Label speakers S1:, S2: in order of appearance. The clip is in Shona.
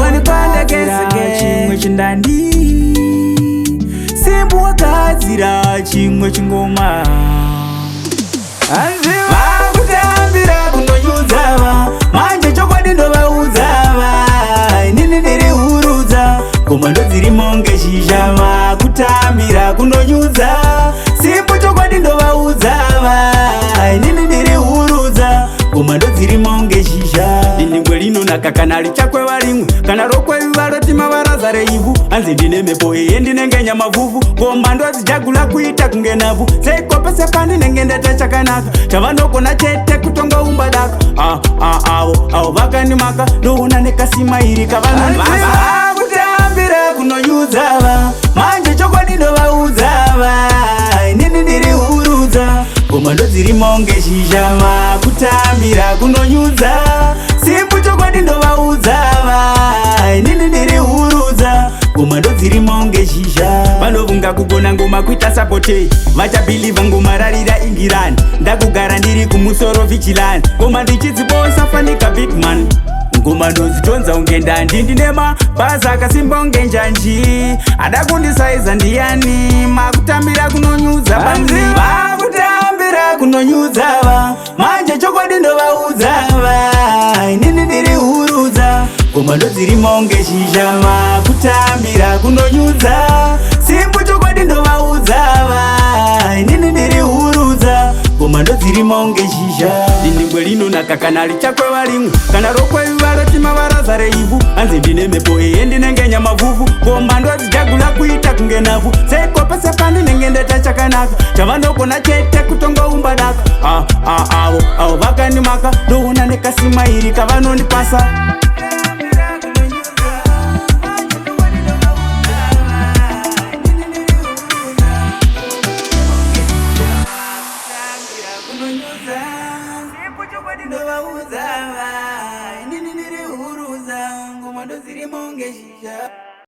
S1: Wanipanda kesike chimwe chindandi simbu wakazira chimwe chingoma vakutambira kunonyudzava manje chokwadi ndovauzava inini ndiri hurudza komando dzirimo ngeshizhava kutambira kunonyudza simbu chokwadi ndovauzava inini ndiri hurudza komando dzirimo ngeshizha diningwe rinonaka kana richakwe varimwe kana rokweviva rotima varazare ivhu hanzi ndine mepo iye ndinengenya mavhuvhu komando dzijagula kuita kunge navhu seikopese pandinenge ndata chakanaka chavanogona chete kutongoumba daka avo vakandimaka ndoona nekasima iri kavanokutambira kunonyudzava manje chokwadi ndovaudzava inini ndiri hurudza komando dzirimo ngeshizhava kutambira kunonyudza simbu chokwadi ndovaudzava inini ndiri hurudza komando dzirimo ngeshizha vanovunga kugona ngoma kuita sapotei vachabhilivha ngoma rarira ingirani ndakugara ndiri kumusoro vichilani ngoma ndichidzibosa fanika bigman ngoma ndozitonza unge ndandi ndine mabhazi akasimba unge njanji ada kundisaiza ndiyani makutambira kunonyudza vakutambira kunonyudzava manje chokwadi ndovaudzava inini ndiri hurudza komando dzirimo ngeshizhava kutambira kunonyudza simbu chokwadi ndovaudzava inini ndiri hurudza komando dzirimo ngeshizha diningwe rinonaka kana richakwe varimwe kana rokweviva rotima varazare ivhu hanzi ndine mepo iye ndinengenya mavhuvhu komando dzijagula kuita kunge navhu seikopese pandinenge ndata chakanaka chavanogona chete kutongoumba daka avo vakandimaka ndoona nekasima iri kavanondipasa ndovaudzava inini ndiri hurudza ngoma ndodzirimo ngeshizha.